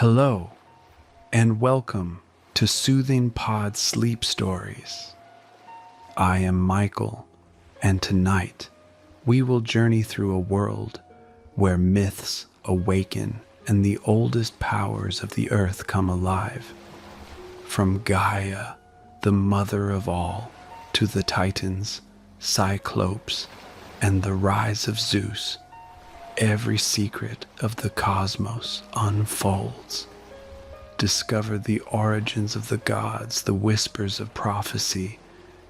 Hello, and welcome to Soothing Pod Sleep Stories. I am Michael, and tonight we will journey through a world where myths awaken and the oldest powers of the earth come alive. From Gaia, the mother of all, to the Titans, Cyclopes, and the rise of Zeus, every secret of the cosmos unfolds. Discover the origins of the gods, the whispers of prophecy,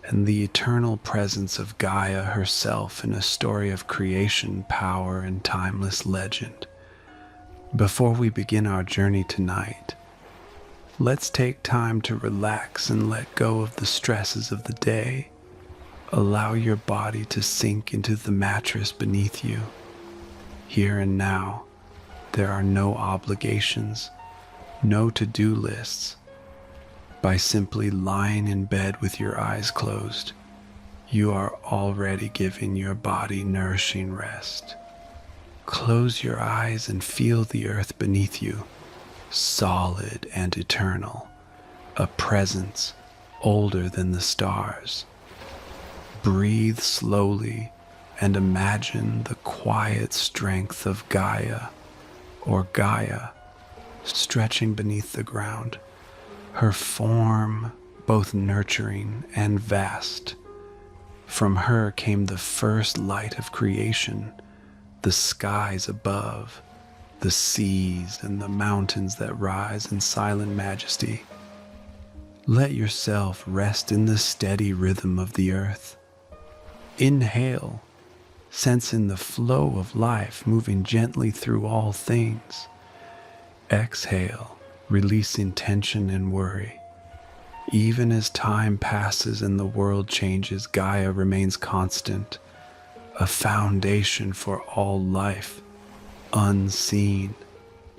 and the eternal presence of Gaia herself in a story of creation, power, and timeless legend. Before we begin our journey tonight, let's take time to relax and let go of the stresses of the day. Allow your body to sink into the mattress beneath you. Here and now, there are no obligations, no to-do lists. By simply lying in bed with your eyes closed, you are already giving your body nourishing rest. Close your eyes and feel the earth beneath you, solid and eternal, a presence older than the stars. Breathe slowly and imagine the quiet strength of Gaia, or Gaia, stretching beneath the ground, her form both nurturing and vast. From her came the first light of creation, the skies above, the seas and the mountains that rise in silent majesty. Let yourself rest in the steady rhythm of the earth. Inhale, sensing the flow of life moving gently through all things. Exhale, releasing tension and worry. Even as time passes and the world changes, Gaia remains constant, a foundation for all life, unseen,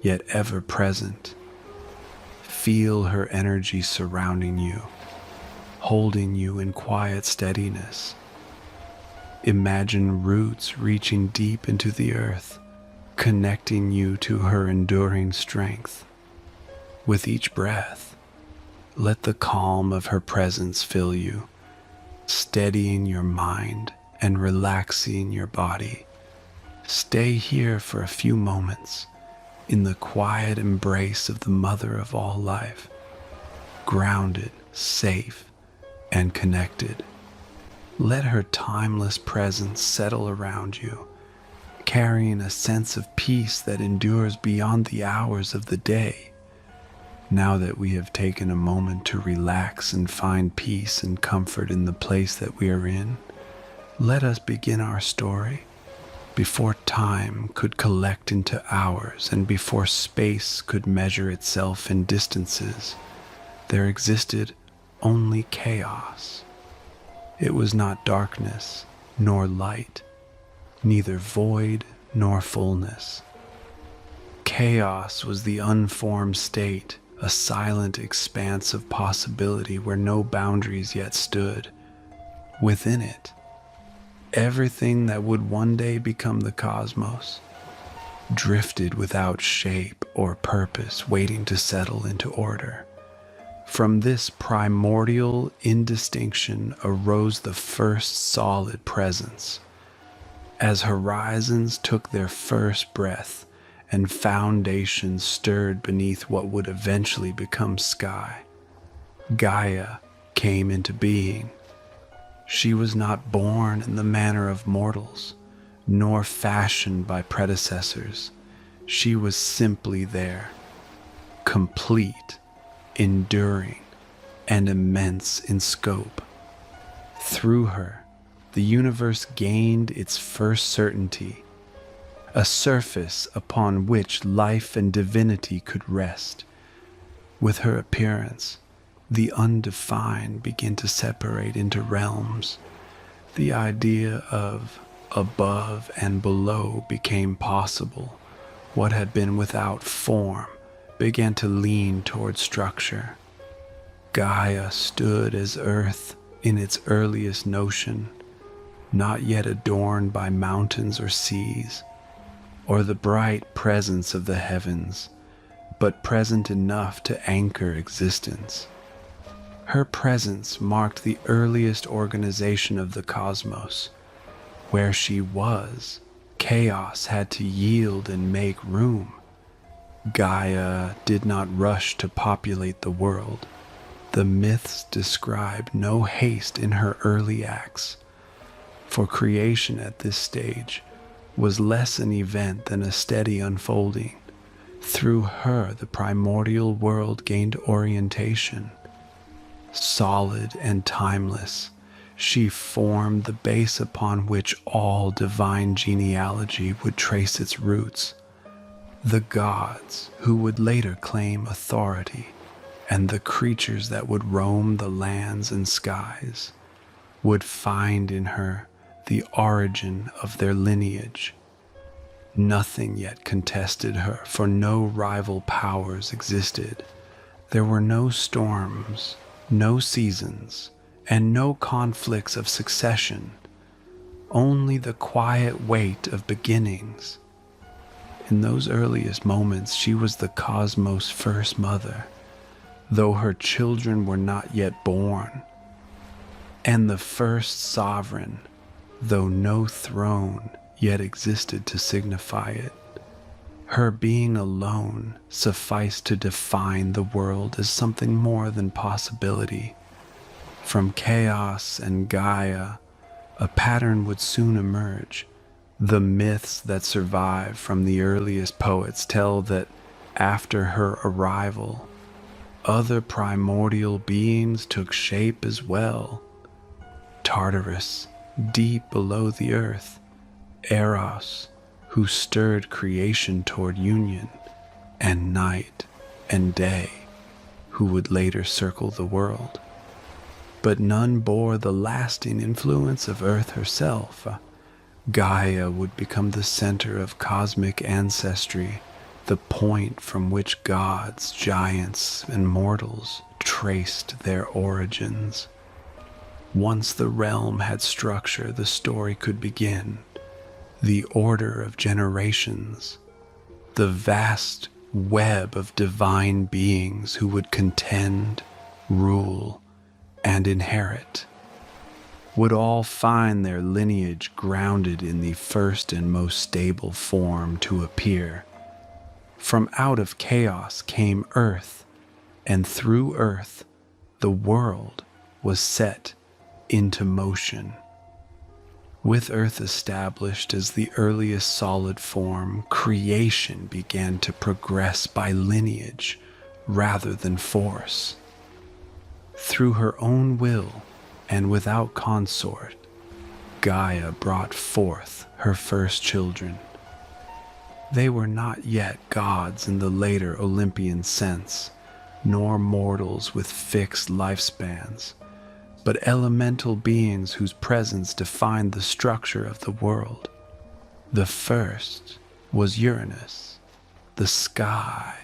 yet ever present. Feel her energy surrounding you, holding you in quiet steadiness. Imagine roots reaching deep into the earth, connecting you to her enduring strength. With each breath, let the calm of her presence fill you, steadying your mind and relaxing your body. Stay here for a few moments in the quiet embrace of the mother of all life, grounded, safe, and connected. Let her timeless presence settle around you, carrying a sense of peace that endures beyond the hours of the day. Now that we have taken a moment to relax and find peace and comfort in the place that we are in, let us begin our story. Before time could collect into hours and before space could measure itself in distances, there existed only chaos. It was not darkness nor light, neither void nor fullness. Chaos was the unformed state, a silent expanse of possibility where no boundaries yet stood. Within it, everything that would one day become the cosmos drifted without shape or purpose, waiting to settle into order. From this primordial indistinction arose the first solid presence. As horizons took their first breath and foundations stirred beneath what would eventually become sky, Gaia came into being. She was not born in the manner of mortals, nor fashioned by predecessors. She was simply there, complete, enduring, and immense in scope. Through her, the universe gained its first certainty, a surface upon which life and divinity could rest. With her appearance, the undefined began to separate into realms. The idea of above and below became possible. What had been without form began to lean toward structure. Gaia stood as earth in its earliest notion, not yet adorned by mountains or seas, or the bright presence of the heavens, but present enough to anchor existence. Her presence marked the earliest organization of the cosmos. Where she was, chaos had to yield and make room. Gaia did not rush to populate the world. The myths describe no haste in her early acts, for creation at this stage was less an event than a steady unfolding. Through her, the primordial world gained orientation. Solid and timeless, she formed the base upon which all divine genealogy would trace its roots. The gods who would later claim authority, and the creatures that would roam the lands and skies, would find in her the origin of their lineage. Nothing yet contested her, for no rival powers existed. There were no storms, no seasons, and no conflicts of succession, only the quiet weight of beginnings. In those earliest moments, she was the cosmos' first mother, though her children were not yet born, and the first sovereign, though no throne yet existed to signify it. Her being alone sufficed to define the world as something more than possibility. From chaos and Gaia, a pattern would soon emerge. The myths that survive from the earliest poets tell that after her arrival, other primordial beings took shape as well. Tartarus, deep below the earth, Eros, who stirred creation toward union, and night and day, who would later circle the world. But none bore the lasting influence of Earth herself. Gaia would become the center of cosmic ancestry, the point from which gods, giants, and mortals traced their origins. Once the realm had structure, the story could begin. The order of generations, the vast web of divine beings who would contend, rule, and inherit, would all find their lineage grounded in the first and most stable form to appear. From out of chaos came Earth, and through Earth, the world was set into motion. With Earth established as the earliest solid form, creation began to progress by lineage rather than force. Through her own will and without consort, Gaia brought forth her first children. They were not yet gods in the later Olympian sense, nor mortals with fixed lifespans, but elemental beings whose presence defined the structure of the world. The first was Uranus, the sky,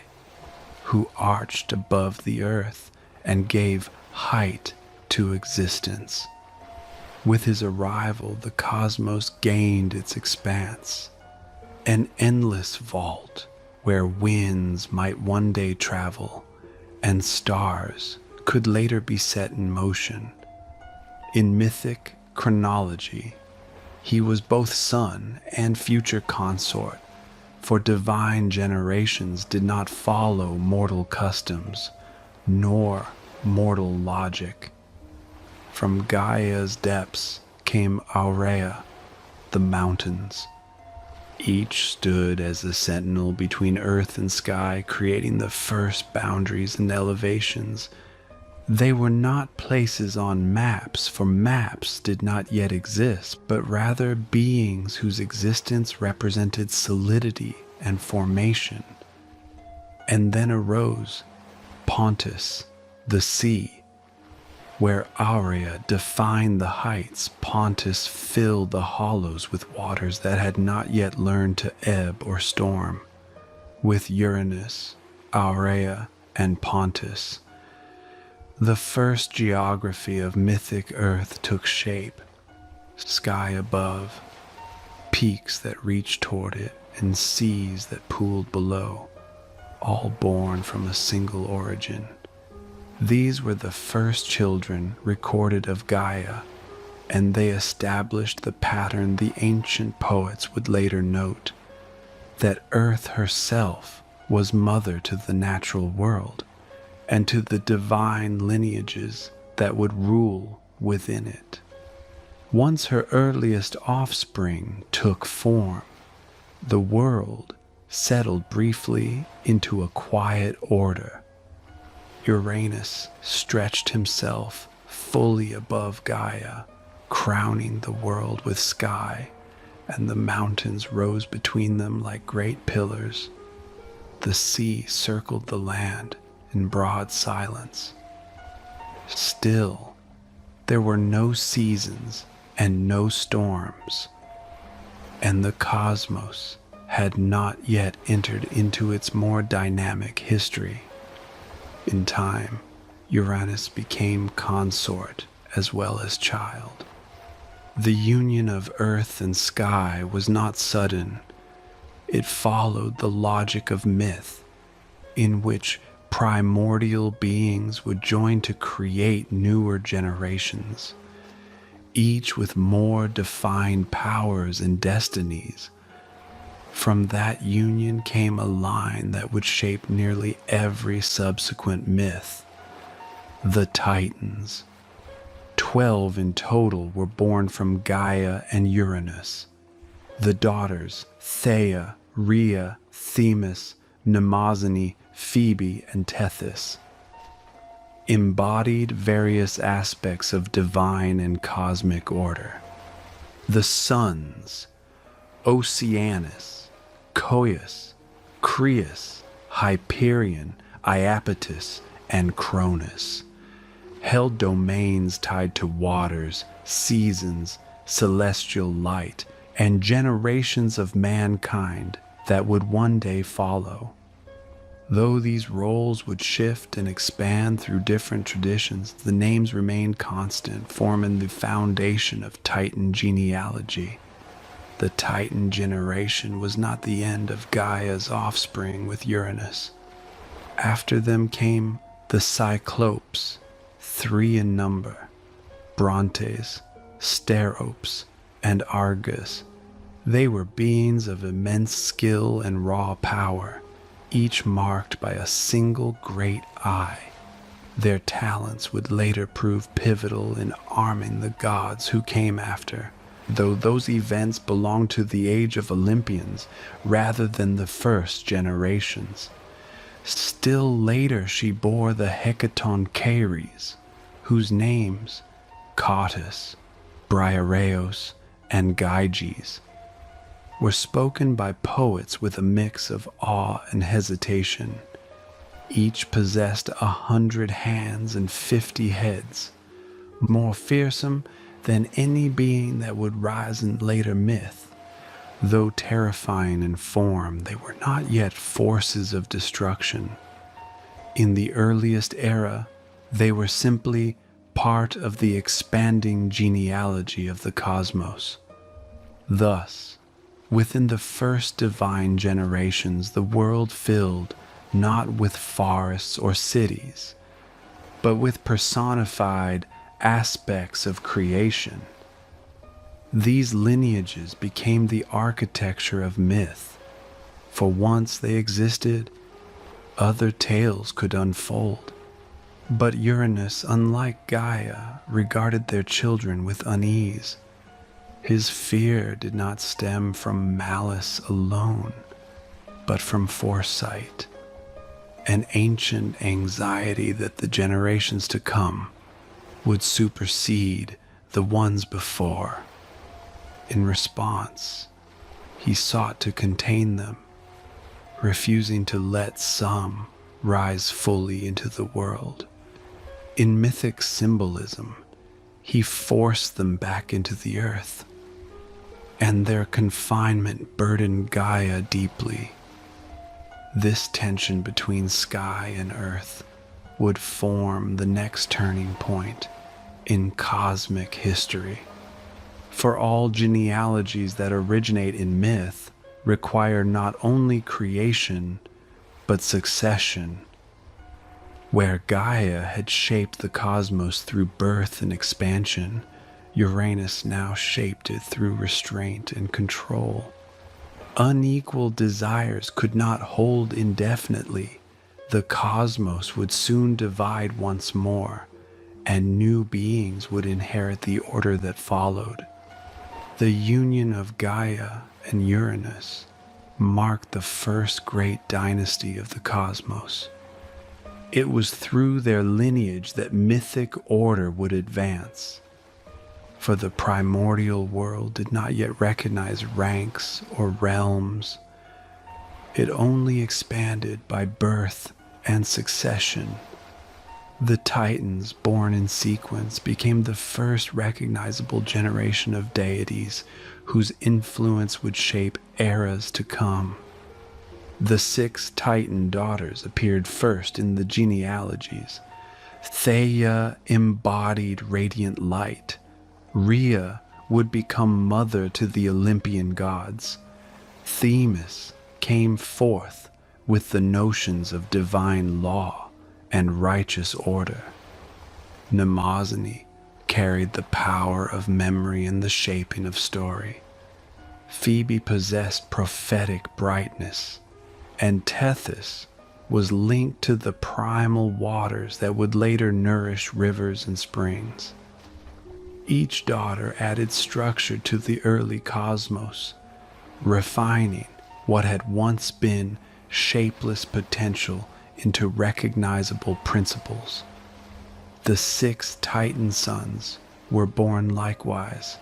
who arched above the earth and gave height to existence. With his arrival, the cosmos gained its expanse, an endless vault where winds might one day travel and stars could later be set in motion. In mythic chronology, he was both son and future consort, for divine generations did not follow mortal customs, nor mortal logic. From Gaia's depths came Aurea, the mountains. Each stood as a sentinel between earth and sky, creating the first boundaries and elevations. They were not places on maps, for maps did not yet exist, but rather beings whose existence represented solidity and formation. And then arose Pontus, the sea. Where Aurea defined the heights, Pontus filled the hollows with waters that had not yet learned to ebb or storm. With Uranus, Aurea, and Pontus, the first geography of mythic Earth took shape. Sky above, peaks that reached toward it, and seas that pooled below. all born from a single origin. These were the first children recorded of Gaia, and they established the pattern the ancient poets would later note, that Earth herself was mother to the natural world and to the divine lineages that would rule within it. Once her earliest offspring took form, the world settled briefly into a quiet order. Uranus stretched himself fully above Gaia, crowning the world with sky, and the mountains rose between them like great pillars. The sea circled the land in broad silence. Still, there were no seasons and no storms, and the cosmos had not yet entered into its more dynamic history. In time, Uranus became consort as well as child. The union of earth and sky was not sudden. It followed the logic of myth, in which primordial beings would join to create newer generations, each with more defined powers and destinies. From that union came a line that would shape nearly every subsequent myth: the Titans. 12 in total were born from Gaia and Uranus. The daughters Theia, Rhea, Themis, Mnemosyne, Phoebe, and Tethys embodied various aspects of divine and cosmic order. The sons Oceanus, Coeus, Creus, Hyperion, Iapetus, and Cronus held domains tied to waters, seasons, celestial light, and generations of mankind that would one day follow. Though these roles would shift and expand through different traditions, the names remained constant, forming the foundation of Titan genealogy. The Titan generation was not the end of Gaia's offspring with Uranus. After them came the Cyclopes, 3 in number: Brontes, Steropes, and Argus. They were beings of immense skill and raw power, each marked by a single great eye. Their talents would later prove pivotal in arming the gods who came after, though those events belonged to the age of Olympians rather than the first generations. Still later she bore the Hecaton Caries, whose names, Cottus, Briareos, and Gyges, were spoken by poets with a mix of awe and hesitation. Each possessed 100 hands and 50 heads, more fearsome than any being that would rise in later myth. Though terrifying in form, they were not yet forces of destruction. In the earliest era, they were simply part of the expanding genealogy of the cosmos. Thus, within the first divine generations, the world filled not with forests or cities, but with personified aspects of creation. These lineages became the architecture of myth, for once they existed, other tales could unfold. But Uranus, unlike Gaia, regarded their children with unease. His fear did not stem from malice alone, but from foresight, an ancient anxiety that the generations to come would supersede the ones before. In response, he sought to contain them, refusing to let some rise fully into the world. In mythic symbolism, he forced them back into the earth, and their confinement burdened Gaia deeply. This tension between sky and earth would form the next turning point in cosmic history. For all genealogies that originate in myth require not only creation, but succession. Where Gaia had shaped the cosmos through birth and expansion, Uranus now shaped it through restraint and control. Unequal desires could not hold indefinitely. The cosmos would soon divide once more, and new beings would inherit the order that followed. The union of Gaia and Uranus marked the first great dynasty of the cosmos. It was through their lineage that mythic order would advance, for the primordial world did not yet recognize ranks or realms. It only expanded by birth and succession. The Titans, born in sequence, became the first recognizable generation of deities whose influence would shape eras to come. The 6 Titan daughters appeared first in the genealogies. Theia embodied radiant light. Rhea would become mother to the Olympian gods. Themis came forth with the notions of divine law and righteous order. Mnemosyne carried the power of memory and the shaping of story. Phoebe possessed prophetic brightness, and Tethys was linked to the primal waters that would later nourish rivers and springs. Each daughter added structure to the early cosmos, refining what had once been shapeless potential into recognizable principles. The 6 Titan sons were born likewise.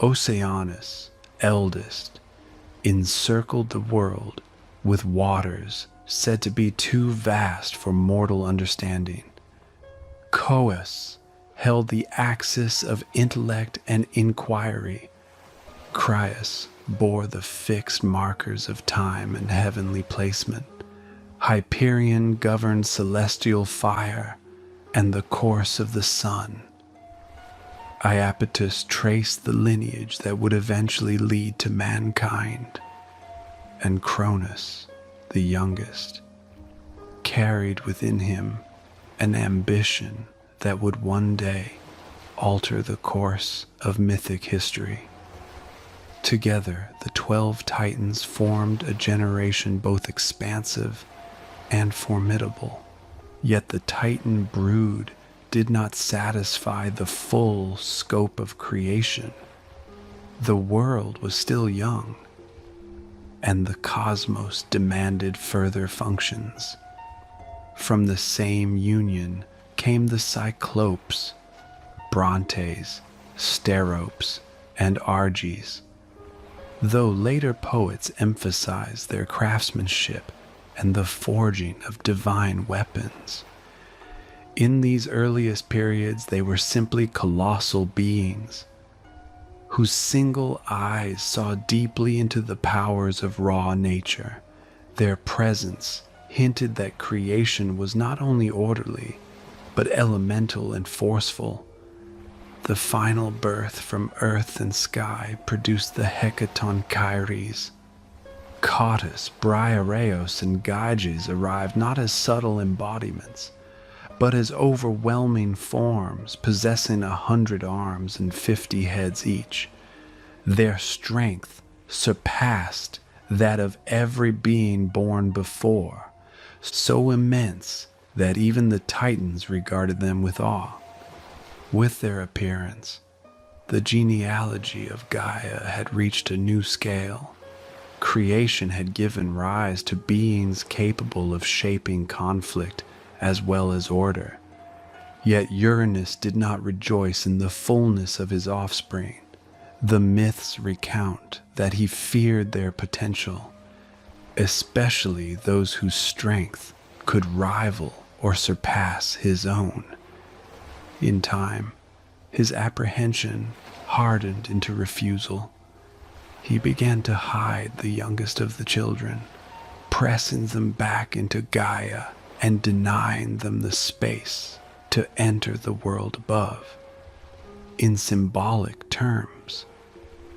Oceanus, eldest, encircled the world with waters said to be too vast for mortal understanding. Coeus held the axis of intellect and inquiry. Crius bore the fixed markers of time and heavenly placement. Hyperion governed celestial fire and the course of the sun. Iapetus traced the lineage that would eventually lead to mankind. And Cronus, the youngest, carried within him an ambition that would one day alter the course of mythic history. Together, the 12 Titans formed a generation both expansive and formidable. Yet the Titan brood did not satisfy the full scope of creation. The world was still young, and the cosmos demanded further functions. From the same union came the Cyclopes, Brontes, Steropes, and Arges. Though later poets emphasized their craftsmanship and the forging of divine weapons, in these earliest periods they were simply colossal beings whose single eyes saw deeply into the powers of raw nature. Their presence hinted that creation was not only orderly, but elemental and forceful. The final birth from earth and sky produced the Hecaton Kyries. Cottus, Briareos, and Gyges arrived not as subtle embodiments, but as overwhelming forms possessing 100 arms and 50 heads each. Their strength surpassed that of every being born before, so immense that even the Titans regarded them with awe. With their appearance, the genealogy of Gaia had reached a new scale. Creation had given rise to beings capable of shaping conflict as well as order. Yet Uranus did not rejoice in the fullness of his offspring. The myths recount that he feared their potential, especially those whose strength could rival or surpass his own. In time, his apprehension hardened into refusal. He began to hide the youngest of the children, pressing them back into Gaia and denying them the space to enter the world above. In symbolic terms,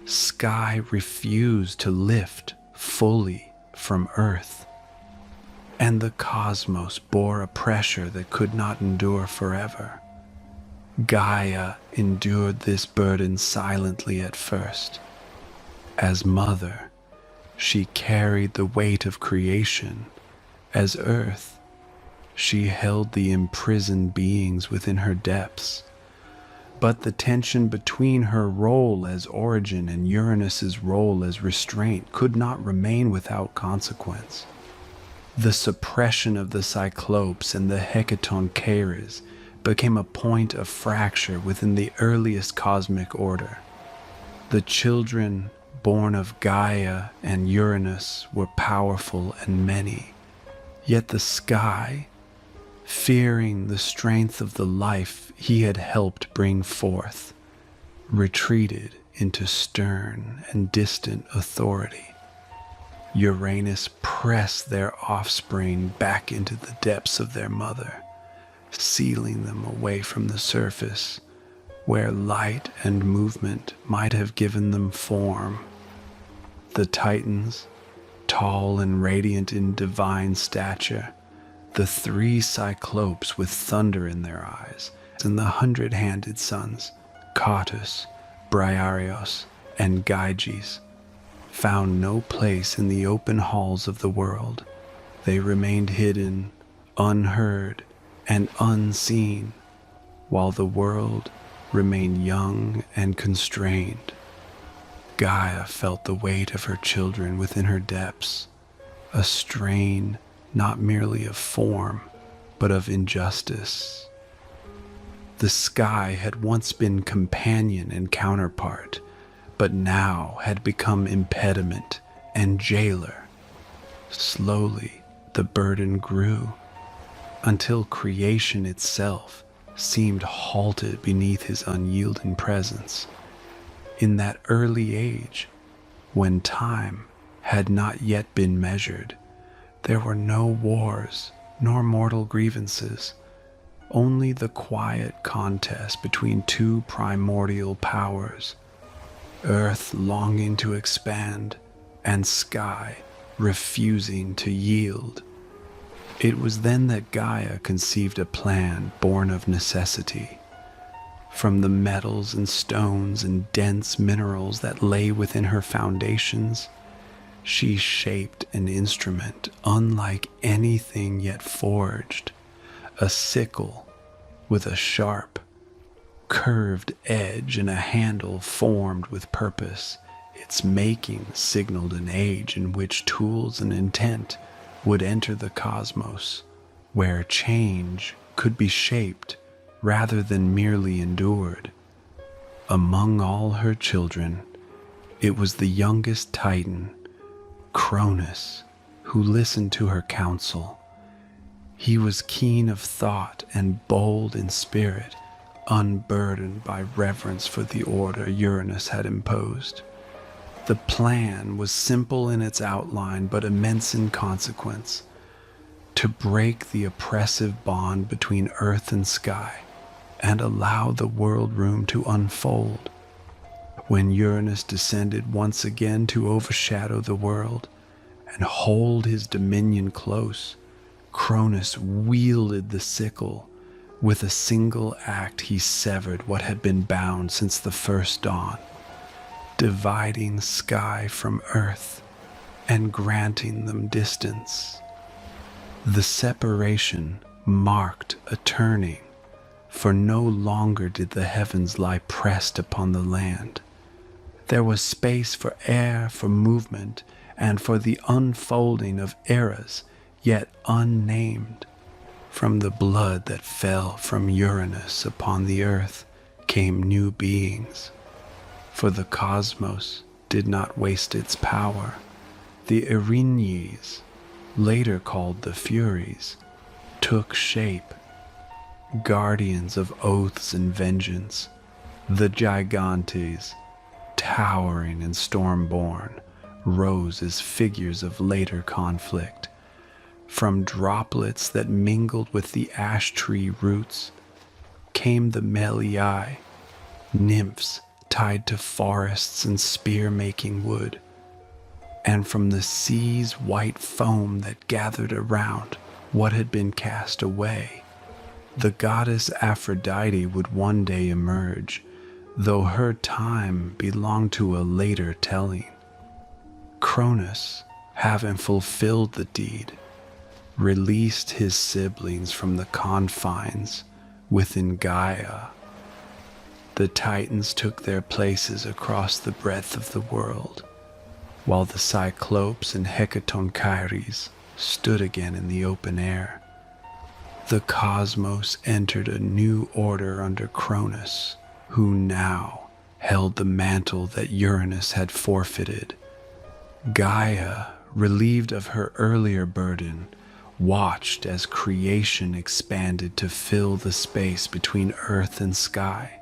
sky refused to lift fully from earth. and the cosmos bore a pressure that could not endure forever. Gaia endured this burden silently at first. As mother, she carried the weight of creation. As earth, she held the imprisoned beings within her depths. But the tension between her role as origin and Uranus's role as restraint could not remain without consequence. The suppression of the Cyclopes and the Hecatonchires became a point of fracture within the earliest cosmic order. The children born of Gaia and Uranus were powerful and many, yet the sky, fearing the strength of the life he had helped bring forth, retreated into stern and distant authority. Uranus pressed their offspring back into the depths of their mother, sealing them away from the surface, where light and movement might have given them form. The Titans, tall and radiant in divine stature, the three Cyclopes with thunder in their eyes, and the 100-handed sons, Cottus, Briareos, and Gyges, found no place in the open halls of the world. They remained hidden, unheard, and unseen, while the world remained young and constrained. Gaia felt the weight of her children within her depths, a strain not merely of form, but of injustice. The sky had once been companion and counterpart, but now had become impediment and jailer. Slowly, the burden grew, until creation itself seemed halted beneath his unyielding presence. In that early age, when time had not yet been measured, there were no wars nor mortal grievances, only the quiet contest between two primordial powers, earth longing to expand and sky refusing to yield. It was then that Gaia conceived a plan born of necessity. From the metals and stones and dense minerals that lay within her foundations, she shaped an instrument unlike anything yet forged, a sickle with a sharp, curved edge and a handle formed with purpose. Its making signaled an age in which tools and intent would enter the cosmos, where change could be shaped rather than merely endured. Among all her children, it was the youngest Titan, Cronus, who listened to her counsel. He was keen of thought and bold in spirit, unburdened by reverence for the order Uranus had imposed. The plan was simple in its outline but immense in consequence: to break the oppressive bond between earth and sky and allow the world room to unfold. When Uranus descended once again to overshadow the world and hold his dominion close, Cronus wielded the sickle. With a single act he severed what had been bound since the first dawn, dividing sky from earth and granting them distance. The separation marked a turning, for no longer did the heavens lie pressed upon the land. There was space for air, for movement, and for the unfolding of eras yet unnamed. From the blood that fell from Uranus upon the earth came new beings, for the cosmos did not waste its power. The Erinyes, later called the Furies, took shape, guardians of oaths and vengeance. The Gigantes, towering and storm-born, rose as figures of later conflict. From droplets that mingled with the ash tree roots came the Meliae, nymphs tied to forests and spear-making wood. and from the sea's white foam that gathered around what had been cast away, the goddess Aphrodite would one day emerge, though her time belonged to a later telling. Cronus, having fulfilled the deed, released his siblings from the confines within Gaia. The Titans took their places across the breadth of the world, while the Cyclopes and Hecatonchires stood again in the open air. The cosmos entered a new order under Cronus, who now held the mantle that Uranus had forfeited. Gaia, relieved of her earlier burden, watched as creation expanded to fill the space between earth and sky.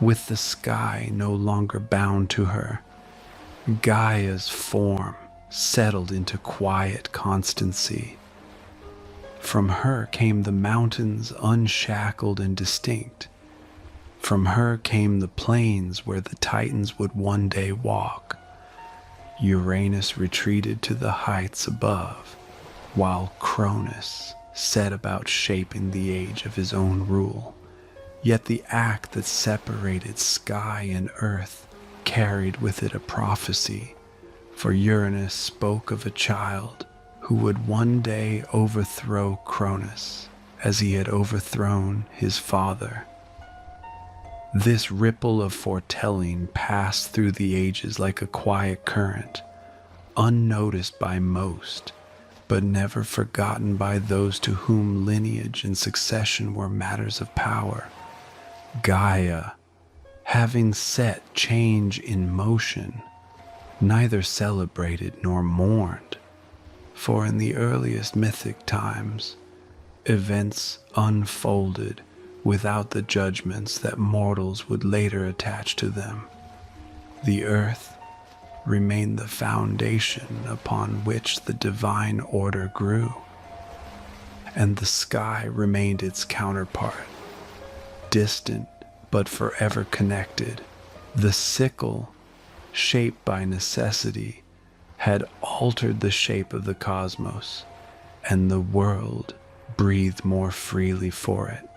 With the sky no longer bound to her, Gaia's form settled into quiet constancy. From her came the mountains unshackled and distinct. From her came the plains where the Titans would one day walk. Uranus retreated to the heights above, while Cronus set about shaping the age of his own rule. Yet the act that separated sky and earth carried with it a prophecy, for Uranus spoke of a child who would one day overthrow Cronus as he had overthrown his father. This ripple of foretelling passed through the ages like a quiet current, unnoticed by most, but never forgotten by those to whom lineage and succession were matters of power. Gaia, having set change in motion, neither celebrated nor mourned, for in the earliest mythic times, events unfolded without the judgments that mortals would later attach to them. The earth remained the foundation upon which the divine order grew, and the sky remained its counterpart, distant but forever connected. The sickle, shaped by necessity, had altered the shape of the cosmos, and the world breathed more freely for it.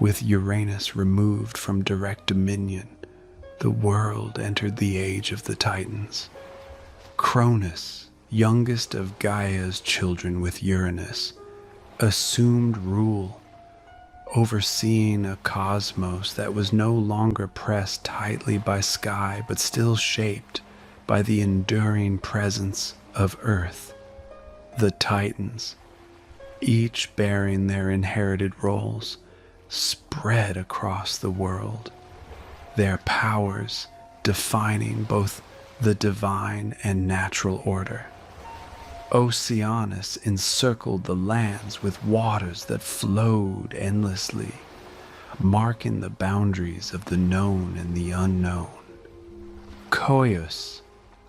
With Uranus removed from direct dominion, the world entered the age of the Titans. Cronus, youngest of Gaia's children with Uranus, assumed rule, overseeing a cosmos that was no longer pressed tightly by sky but still shaped by the enduring presence of Earth. The Titans, each bearing their inherited roles, spread across the world, their powers defining both the divine and natural order. Oceanus encircled the lands with waters that flowed endlessly, marking the boundaries of the known and the unknown. Coeus,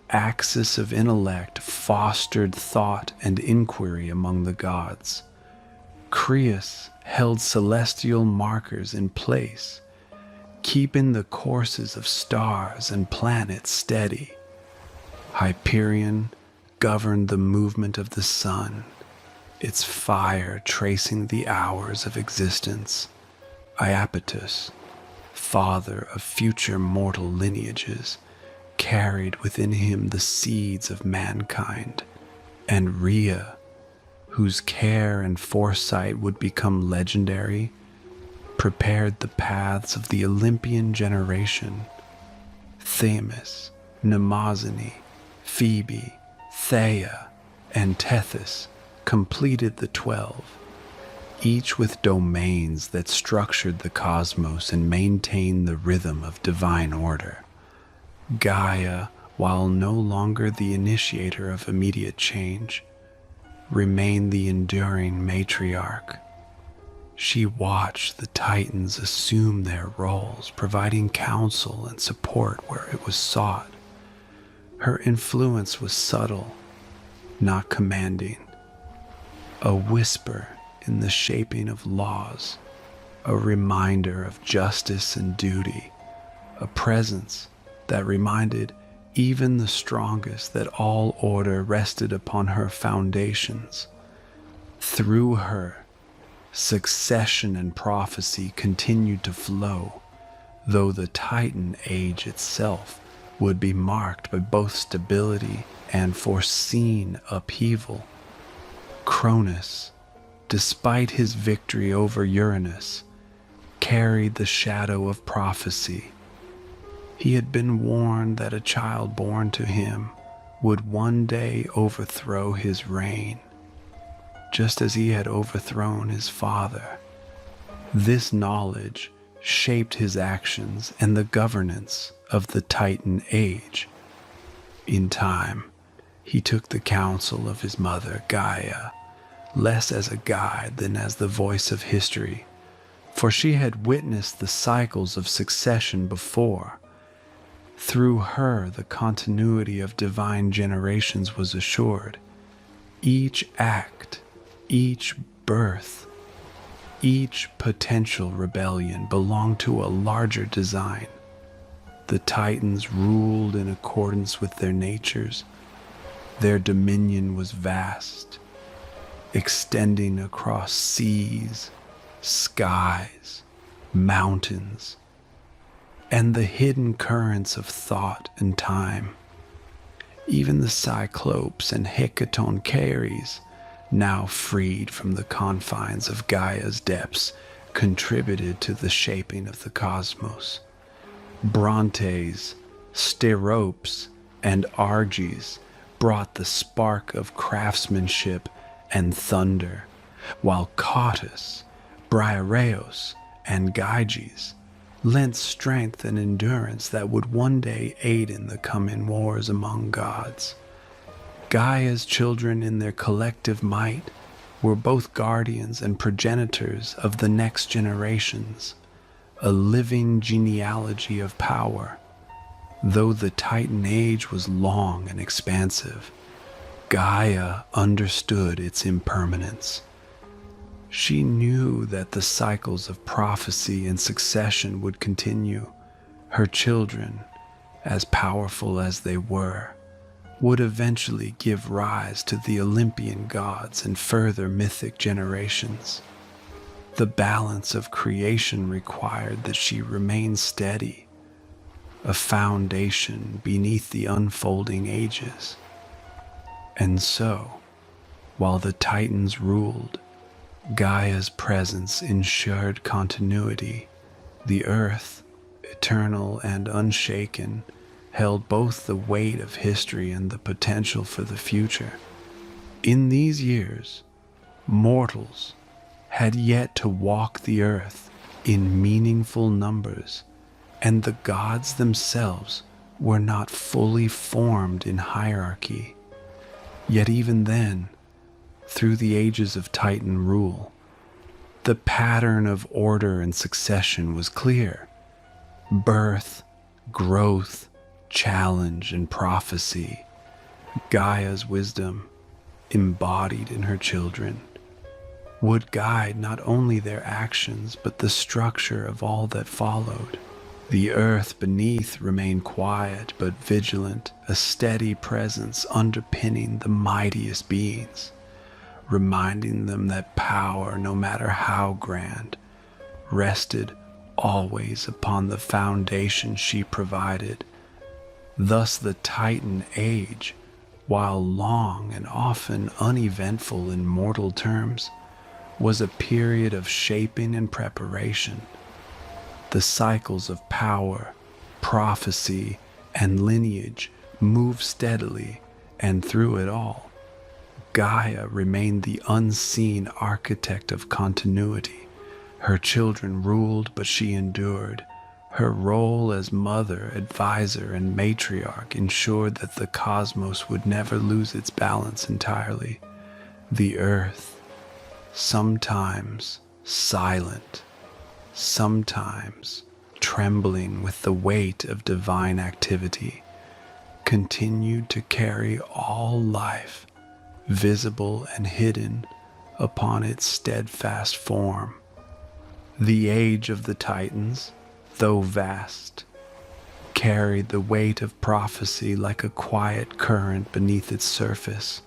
axis of intellect, fostered thought and inquiry among the gods. Creus held celestial markers in place, keeping the courses of stars and planets steady. Hyperion governed the movement of the sun, its fire tracing the hours of existence. Iapetus, father of future mortal lineages, carried within him the seeds of mankind, and Rhea, whose care and foresight would become legendary, prepared the paths of the Olympian generation. Themis, Mnemosyne, Phoebe, Theia, and Tethys completed the 12, each with domains that structured the cosmos and maintained the rhythm of divine order. Gaia, while no longer the initiator of immediate change, remained the enduring matriarch. She watched the Titans assume their roles, providing counsel and support where it was sought. Her influence was subtle, not commanding, a whisper in the shaping of laws, a reminder of justice and duty, a presence that reminded even the strongest, that all order rested upon her foundations. Through her, succession and prophecy continued to flow, though the Titan age itself would be marked by both stability and foreseen upheaval. Cronus, despite his victory over Uranus, carried the shadow of prophecy. He had been warned that a child born to him would one day overthrow his reign, just as he had overthrown his father. This knowledge shaped his actions and the governance of the Titan age. In time, he took the counsel of his mother, Gaia, less as a guide than as the voice of history, for she had witnessed the cycles of succession before. Through her, the continuity of divine generations was assured. Each act, each birth, each potential rebellion belonged to a larger design. The Titans ruled in accordance with their natures. Their dominion was vast, extending across seas, skies, mountains, and the hidden currents of thought and time. Even the Cyclopes and Hecatoncheires, now freed from the confines of Gaia's depths, contributed to the shaping of the cosmos. Brontes, Steropes, and Arges brought the spark of craftsmanship and thunder, while Cottus, Briareos, and Gyges lent strength and endurance that would one day aid in the coming wars among gods. Gaia's children in their collective might were both guardians and progenitors of the next generations, a living genealogy of power. Though the Titan age was long and expansive, Gaia understood its impermanence. She knew that the cycles of prophecy and succession would continue. Her children, as powerful as they were, would eventually give rise to the Olympian gods and further mythic generations. The balance of creation required that she remain steady, a foundation beneath the unfolding ages. And so, while the Titans ruled, Gaia's presence ensured continuity. The earth, eternal and unshaken, held both the weight of history and the potential for the future. In these years, mortals had yet to walk the earth in meaningful numbers, and the gods themselves were not fully formed in hierarchy. Yet even then, through the ages of Titan rule, the pattern of order and succession was clear. Birth, growth, challenge, and prophecy. Gaia's wisdom, embodied in her children, would guide not only their actions but the structure of all that followed. The earth beneath remained quiet but vigilant, a steady presence underpinning the mightiest beings, reminding them that power, no matter how grand, rested always upon the foundation she provided. Thus the Titan age, while long and often uneventful in mortal terms, was a period of shaping and preparation. The cycles of power, prophecy, and lineage moved steadily, and through it all, Gaia remained the unseen architect of continuity. Her children ruled, but she endured. Her role as mother, advisor, and matriarch ensured that the cosmos would never lose its balance entirely. The earth, sometimes silent, sometimes trembling with the weight of divine activity, continued to carry all life, visible and hidden, upon its steadfast form. The age of the Titans, though vast, carried the weight of prophecy like a quiet current beneath its surface.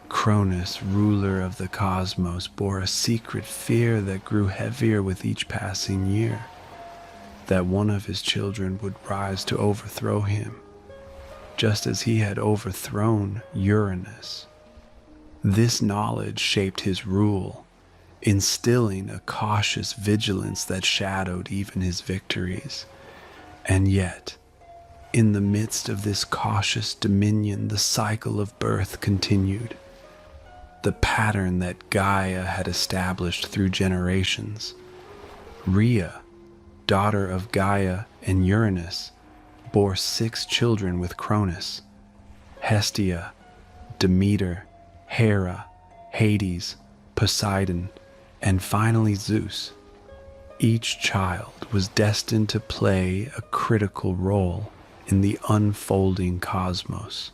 Cronus, ruler of the cosmos, bore a secret fear that grew heavier with each passing year, that one of his children would rise to overthrow him, just as he had overthrown Uranus. This knowledge shaped his rule, instilling a cautious vigilance that shadowed even his victories. And yet, in the midst of this cautious dominion, the cycle of birth continued. The pattern that Gaia had established through generations. Rhea, daughter of Gaia and Uranus, bore 6 children with Cronus: Hestia, Demeter, Hera, Hades, Poseidon, and finally Zeus. Each child was destined to play a critical role in the unfolding cosmos.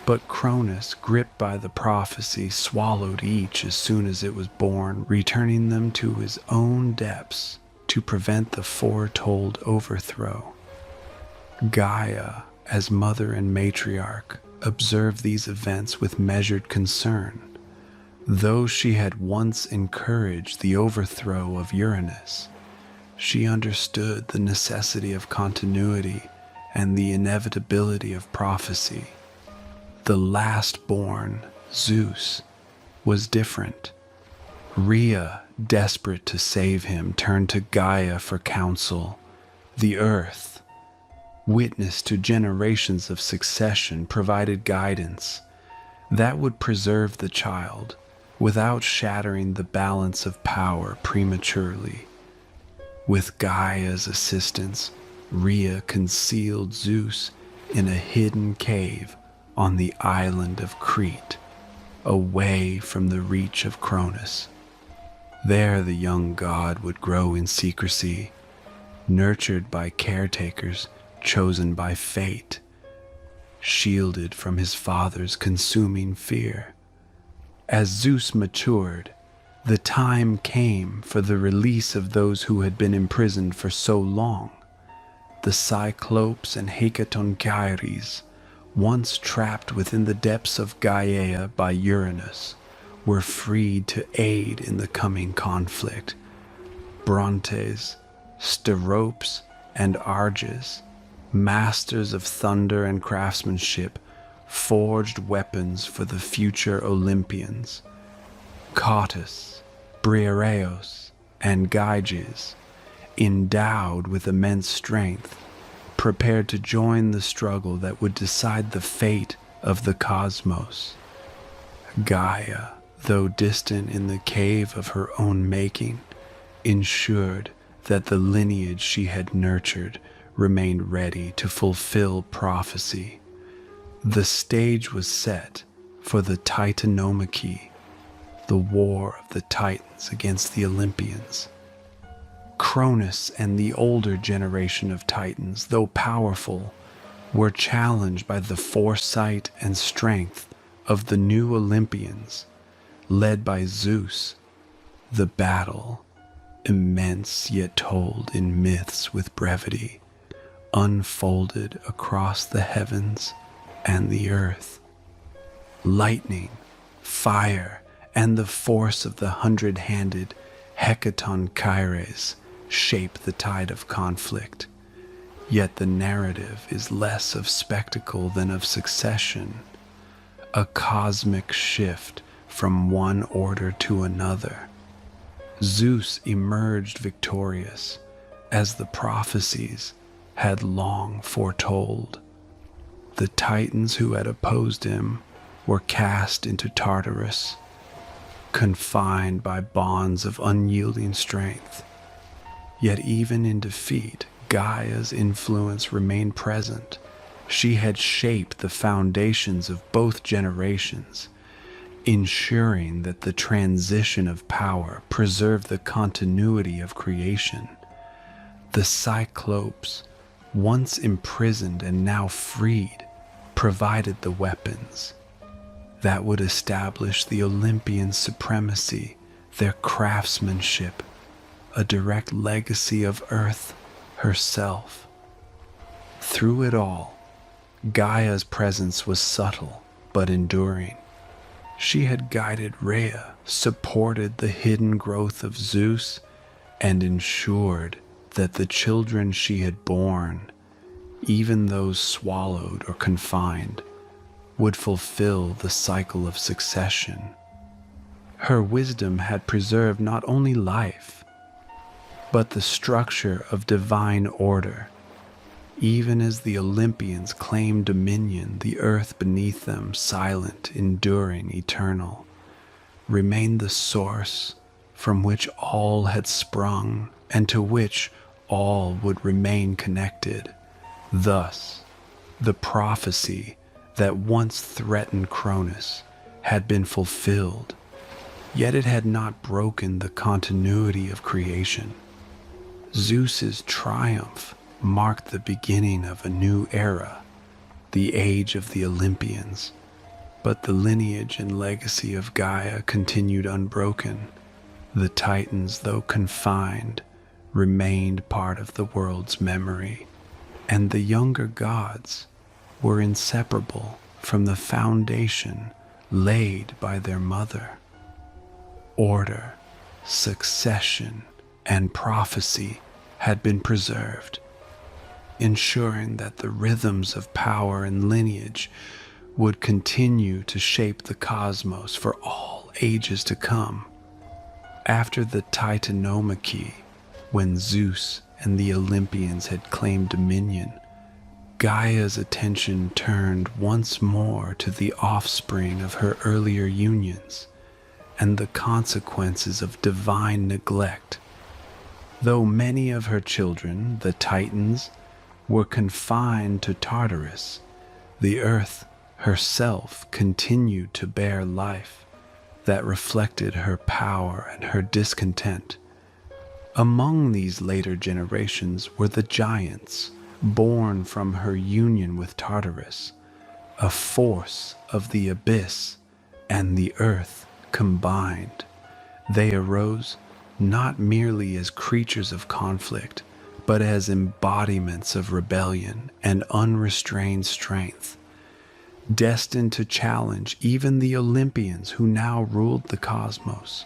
But Cronus, gripped by the prophecy, swallowed each as soon as it was born, returning them to his own depths to prevent the foretold overthrow. Gaia, as mother and matriarch, observed these events with measured concern. Though she had once encouraged the overthrow of Uranus, she understood the necessity of continuity and the inevitability of prophecy. The last-born, Zeus, was different. Rhea, desperate to save him, turned to Gaia for counsel. The earth, witness to generations of succession, provided guidance that would preserve the child without shattering the balance of power prematurely. With Gaia's assistance, Rhea concealed Zeus in a hidden cave on the island of Crete, away from the reach of Cronus. There the young god would grow in secrecy, nurtured by caretakers chosen by fate, shielded from his father's consuming fear. As Zeus matured, the time came for the release of those who had been imprisoned for so long. The Cyclopes and Hecatonchires, once trapped within the depths of Gaia by Uranus, were freed to aid in the coming conflict. Brontes, Steropes, and Arges, masters of thunder and craftsmanship, forged weapons for the future Olympians. Cottus, Briareos, and Gyges, endowed with immense strength, prepared to join the struggle that would decide the fate of the cosmos. Gaia, though distant in the cave of her own making, ensured that the lineage she had nurtured remained ready to fulfill prophecy. The stage was set for the Titanomachy, the war of the Titans against the Olympians. Cronus and the older generation of Titans, though powerful, were challenged by the foresight and strength of the new Olympians, led by Zeus. The battle, immense yet told in myths with brevity, unfolded across the heavens and the earth. Lightning, fire, and the force of the 100-handed Hecatonchires shape the tide of conflict. Yet the narrative is less of spectacle than of succession, a cosmic shift from one order to another. Zeus emerged victorious, as the prophecies had long foretold. The Titans who had opposed him were cast into Tartarus, confined by bonds of unyielding strength. Yet even in defeat, Gaia's influence remained present. She had shaped the foundations of both generations, ensuring that the transition of power preserved the continuity of creation. The Cyclopes, once imprisoned and now freed, provided the weapons that would establish the Olympian supremacy, their craftsmanship, a direct legacy of Earth herself. Through it all, Gaia's presence was subtle but enduring. She had guided Rhea, supported the hidden growth of Zeus, and ensured that the children she had borne, even those swallowed or confined, would fulfill the cycle of succession. Her wisdom had preserved not only life, but the structure of divine order. Even as the Olympians claimed dominion, the earth beneath them, silent, enduring, eternal, remained the source from which all had sprung and to which all would remain connected. Thus, the prophecy that once threatened Cronus had been fulfilled, yet it had not broken the continuity of creation. Zeus's triumph marked the beginning of a new era, the age of the Olympians, but the lineage and legacy of Gaia continued unbroken. The Titans, though confined, remained part of the world's memory, and the younger gods were inseparable from the foundation laid by their mother. Order, succession, and prophecy had been preserved, ensuring that the rhythms of power and lineage would continue to shape the cosmos for all ages to come. After the Titanomachy, when Zeus and the Olympians had claimed dominion, Gaia's attention turned once more to the offspring of her earlier unions and the consequences of divine neglect. Though many of her children, the Titans, were confined to Tartarus, the earth herself continued to bear life that reflected her power and her discontent. Among these later generations were the giants, born from her union with Tartarus, a force of the abyss and the earth combined. They arose not merely as creatures of conflict, but as embodiments of rebellion and unrestrained strength, destined to challenge even the Olympians who now ruled the cosmos.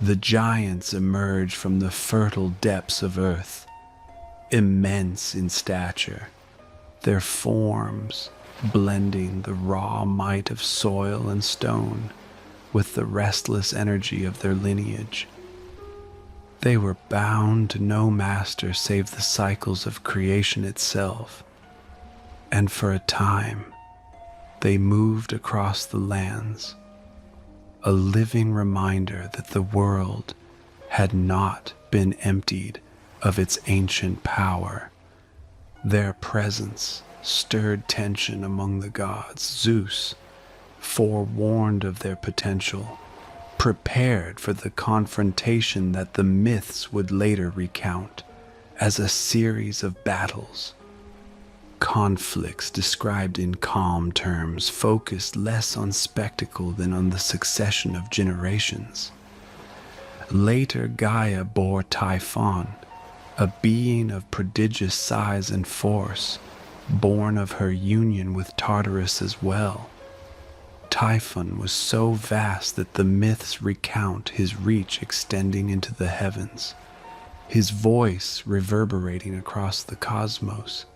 The giants emerged from the fertile depths of earth, immense in stature, their forms blending the raw might of soil and stone with the restless energy of their lineage. They were bound to no master save the cycles of creation itself, and for a time they moved across the lands, a living reminder that the world had not been emptied of its ancient power. Their presence stirred tension among the gods. Zeus, forewarned of their potential, prepared for the confrontation that the myths would later recount as a series of battles. Conflicts described in calm terms focused less on spectacle than on the succession of generations. Later, Gaia bore Typhon, a being of prodigious size and force, born of her union with Tartarus as well. Typhon was so vast that the myths recount his reach extending into the heavens, his voice reverberating across the cosmos.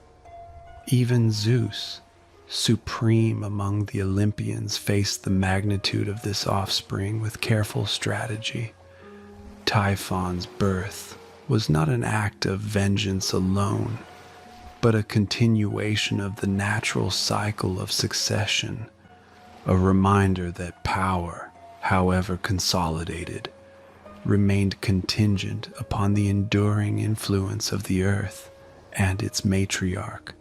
Even Zeus, supreme among the Olympians, faced the magnitude of this offspring with careful strategy. Typhon's birth was not an act of vengeance alone, but a continuation of the natural cycle of succession, a reminder that power, however consolidated, remained contingent upon the enduring influence of the earth and its matriarch.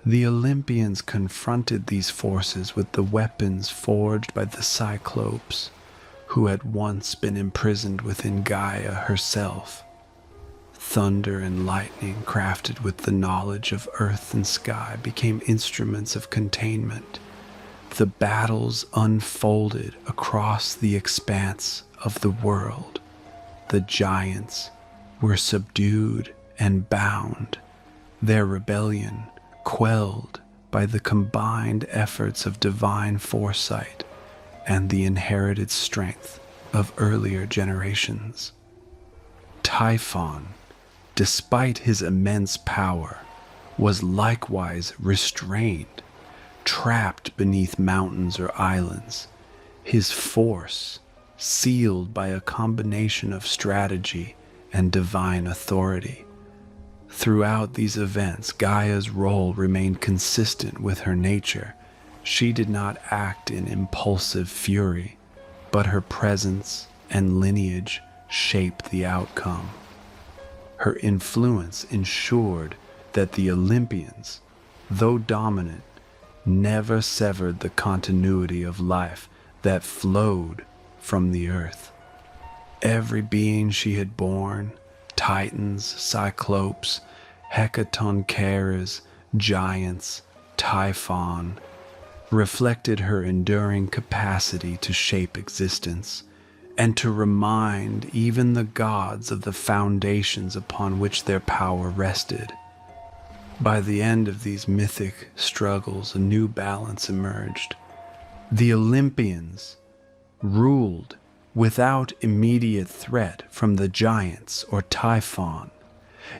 The Olympians confronted these forces with the weapons forged by the Cyclopes, who had once been imprisoned within Gaia herself. Thunder and lightning, crafted with the knowledge of earth and sky, became instruments of containment. The battles unfolded across the expanse of the world. The giants were subdued and bound. their rebellion quelled by the combined efforts of divine foresight and the inherited strength of earlier generations. Typhon, despite his immense power, was likewise restrained, trapped beneath mountains or islands, his force sealed by a combination of strategy and divine authority. Throughout these events, Gaia's role remained consistent with her nature. She did not act in impulsive fury, but her presence and lineage shaped the outcome. Her influence ensured that the Olympians, though dominant, never severed the continuity of life that flowed from the earth. Every being she had borne, Titans, Cyclopes, Hecatoncheires, giants, Typhon, reflected her enduring capacity to shape existence and to remind even the gods of the foundations upon which their power rested. By the end of these mythic struggles, a new balance emerged. The Olympians ruled without immediate threat from the giants or Typhon,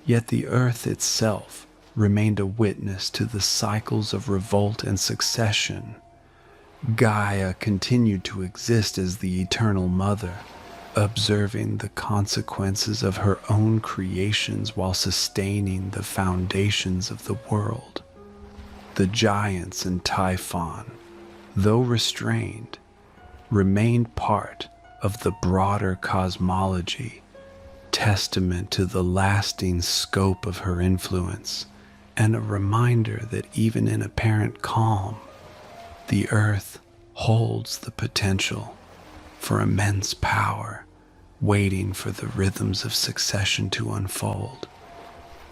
yet the earth itself remained a witness to the cycles of revolt and succession. Gaia continued to exist as the eternal mother, observing the consequences of her own creations while sustaining the foundations of the world. The giants and Typhon, though restrained, remained part of the broader cosmology, testament to the lasting scope of her influence, and a reminder that even in apparent calm, the earth holds the potential for immense power, waiting for the rhythms of succession to unfold.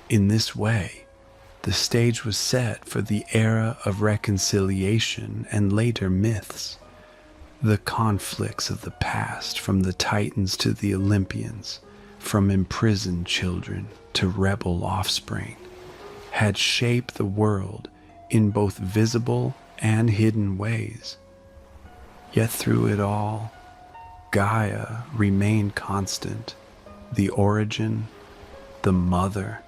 In this way, the stage was set for the era of reconciliation and later myths. The conflicts of the past, from the Titans to the Olympians, from imprisoned children to rebel offspring, had shaped the world in both visible and hidden ways. Yet through it all, Gaia remained constant, the origin, the mother,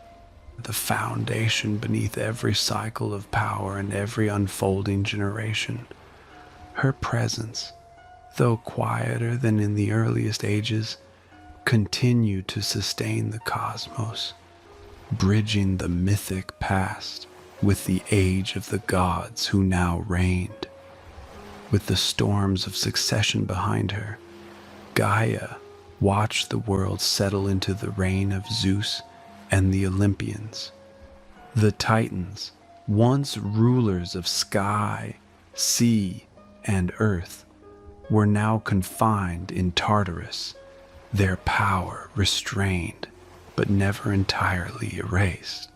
the foundation beneath every cycle of power and every unfolding generation. Her presence, though quieter than in the earliest ages, continued to sustain the cosmos, bridging the mythic past with the age of the gods who now reigned. With the storms of succession behind her, Gaia watched the world settle into the reign of Zeus and the Olympians. The Titans, once rulers of sky, sea, and earth, were now confined in Tartarus, their power restrained but never entirely erased.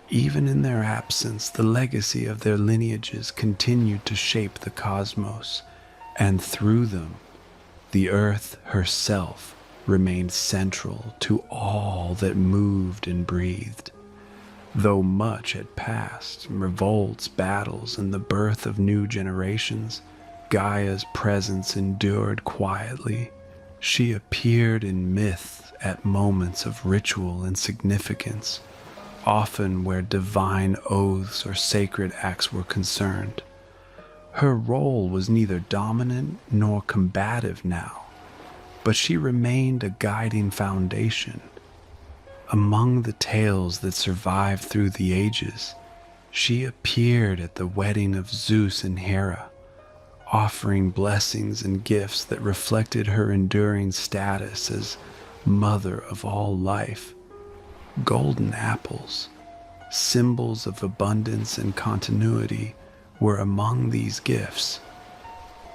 Even in their absence, the legacy of their lineages continued to shape the cosmos, and through them, the earth herself remained central to all that moved and breathed. Though much had passed, revolts, battles, and the birth of new generations, Gaia's presence endured quietly. She appeared in myth at moments of ritual and significance, often where divine oaths or sacred acts were concerned. Her role was neither dominant nor combative now, but she remained a guiding foundation. Among the tales that survived through the ages, she appeared at the wedding of Zeus and Hera, offering blessings and gifts that reflected her enduring status as mother of all life. Golden apples, symbols of abundance and continuity, were among these gifts,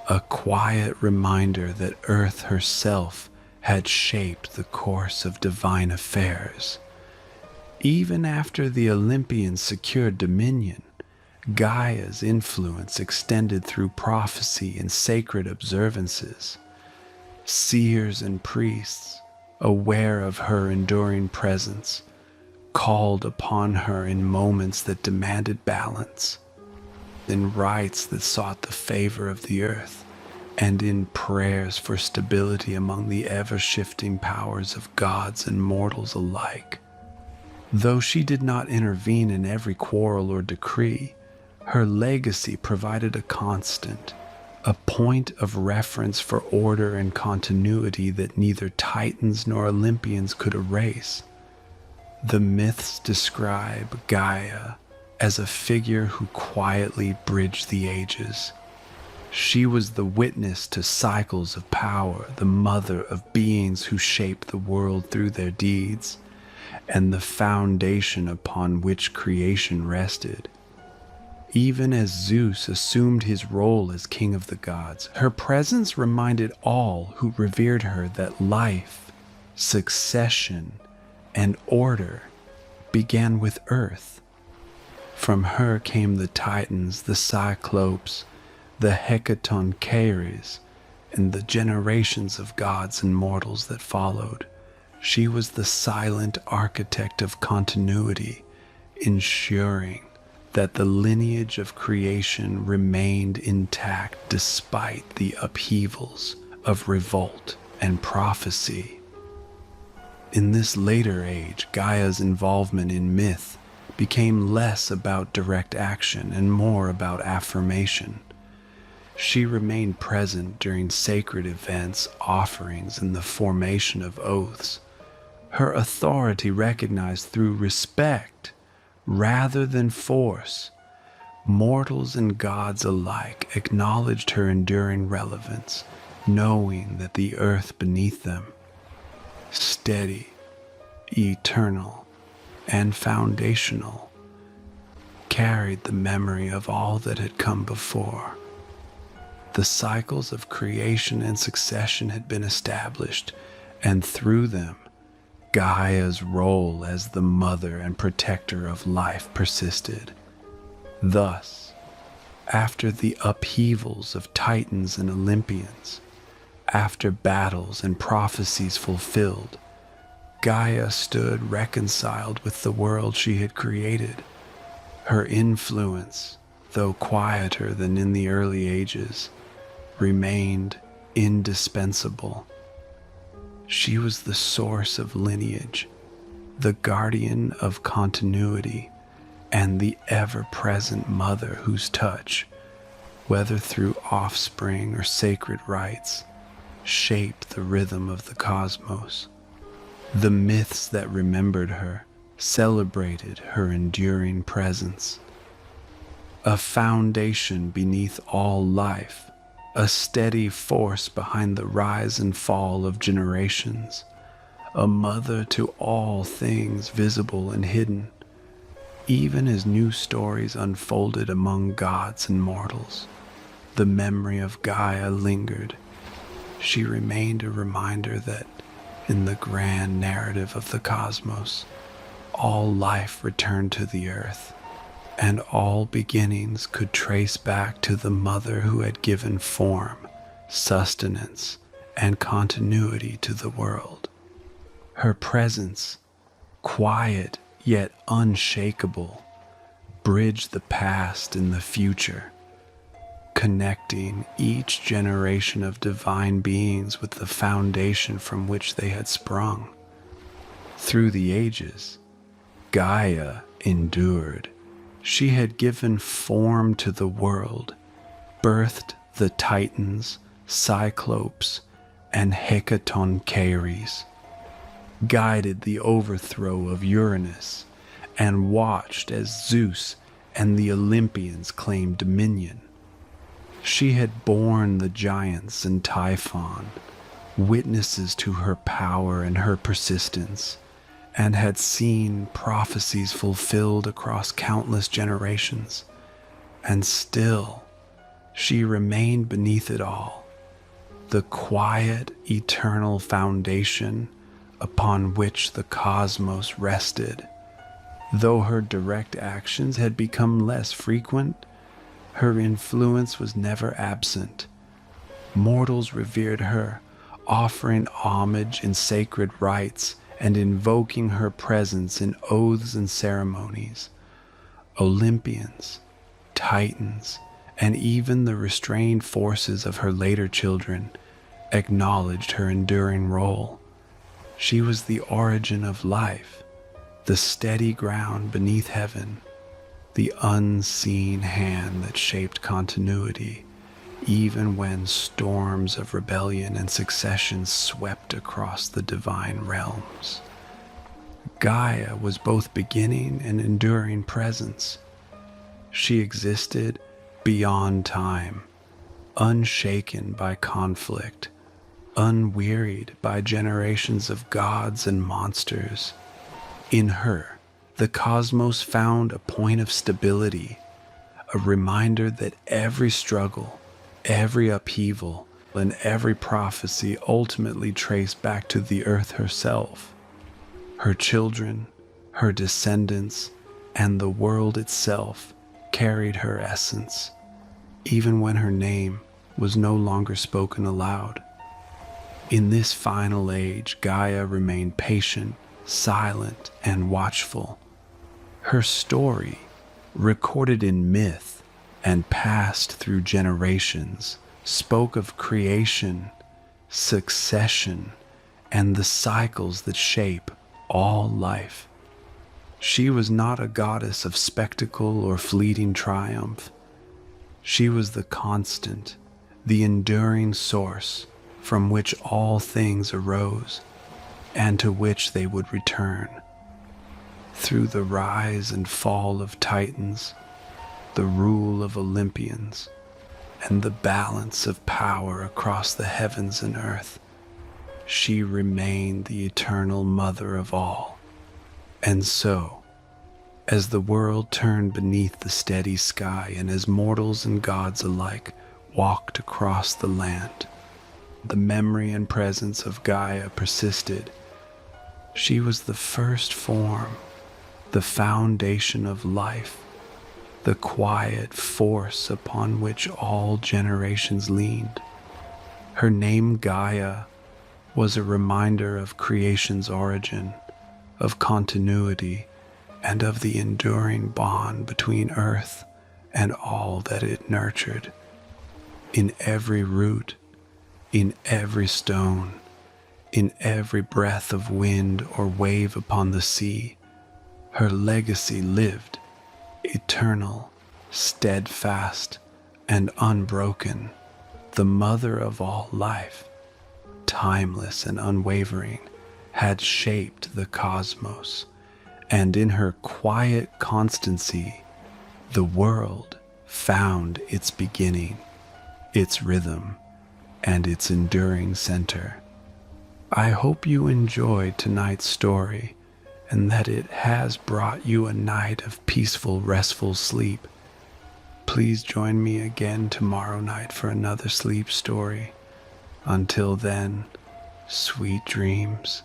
a quiet reminder that Earth herself had shaped the course of divine affairs. Even after the Olympians secured dominion, Gaia's influence extended through prophecy and sacred observances. Seers and priests, aware of her enduring presence, called upon her in moments that demanded balance, in rites that sought the favor of the earth, and in prayers for stability among the ever-shifting powers of gods and mortals alike. Though she did not intervene in every quarrel or decree, her legacy provided a constant, a point of reference for order and continuity that neither Titans nor Olympians could erase. The myths describe Gaia as a figure who quietly bridged the ages. She was the witness to cycles of power, the mother of beings who shaped the world through their deeds, and the foundation upon which creation rested. Even as Zeus assumed his role as king of the gods, her presence reminded all who revered her that life, succession, and order began with earth. From her came the Titans, the Cyclopes, the Hecatoncheires, and the generations of gods and mortals that followed. She was the silent architect of continuity, ensuring that the lineage of creation remained intact despite the upheavals of revolt and prophecy. In this later age, Gaia's involvement in myth became less about direct action and more about affirmation. She remained present during sacred events, offerings, and the formation of oaths, her authority recognized through respect rather than force. Mortals and gods alike acknowledged her enduring relevance, knowing that the earth beneath them, steady, eternal, and foundational, carried the memory of all that had come before. The cycles of creation and succession had been established, and through them, Gaia's role as the mother and protector of life persisted. Thus, after the upheavals of Titans and Olympians, after battles and prophecies fulfilled, Gaia stood reconciled with the world she had created. Her influence, though quieter than in the early ages, remained indispensable. She was the source of lineage, the guardian of continuity, and the ever-present mother whose touch, whether through offspring or sacred rites, shaped the rhythm of the cosmos. The myths that remembered her celebrated her enduring presence. A foundation beneath all life, a steady force behind the rise and fall of generations, a mother to all things visible and hidden. Even as new stories unfolded among gods and mortals, the memory of Gaia lingered. She remained a reminder that, in the grand narrative of the cosmos, all life returned to the earth, and all beginnings could trace back to the mother who had given form, sustenance, and continuity to the world. Her presence, quiet yet unshakable, bridged the past and the future, connecting each generation of divine beings with the foundation from which they had sprung. Through the ages, Gaia endured. She had given form to the world, birthed the Titans, Cyclopes, and Hecatoncheires, guided the overthrow of Uranus, and watched as Zeus and the Olympians claimed dominion. She had borne the giants and Typhon, witnesses to her power and her persistence, and had seen prophecies fulfilled across countless generations. And still, she remained beneath it all, the quiet, eternal foundation upon which the cosmos rested. Though her direct actions had become less frequent, her influence was never absent. Mortals revered her, offering homage in sacred rites and invoking her presence in oaths and ceremonies. Olympians, titans, and even the restrained forces of her later children acknowledged her enduring role. She was the origin of life, the steady ground beneath heaven, the unseen hand that shaped continuity, even when storms of rebellion and succession swept across the divine realms. Gaia was both beginning and enduring presence. She existed beyond time, unshaken by conflict, unwearied by generations of gods and monsters. In her, the cosmos found a point of stability, a reminder that every struggle, every upheaval, and every prophecy ultimately traced back to the earth herself. Her children, her descendants, and the world itself carried her essence, even when her name was no longer spoken aloud. In this final age, Gaia remained patient, silent, and watchful. Her story, recorded in myth and passed through generations, spoke of creation, succession, and the cycles that shape all life. She was not a goddess of spectacle or fleeting triumph. She was the constant, the enduring source from which all things arose and to which they would return. Through the rise and fall of titans, the rule of Olympians, and the balance of power across the heavens and earth, she remained the eternal mother of all. And so, as the world turned beneath the steady sky and as mortals and gods alike walked across the land, the memory and presence of Gaia persisted. She was the first form, the foundation of life, the quiet force upon which all generations leaned. Her name, Gaia, was a reminder of creation's origin, of continuity, and of the enduring bond between earth and all that it nurtured. In every root, in every stone, in every breath of wind or wave upon the sea, her legacy lived, eternal, steadfast, and unbroken, the mother of all life, timeless and unwavering, had shaped the cosmos, and in her quiet constancy, the world found its beginning, its rhythm, and its enduring center. I hope you enjoyed tonight's story and that it has brought you a night of peaceful, restful sleep. Please join me again tomorrow night for another sleep story. Until then, sweet dreams.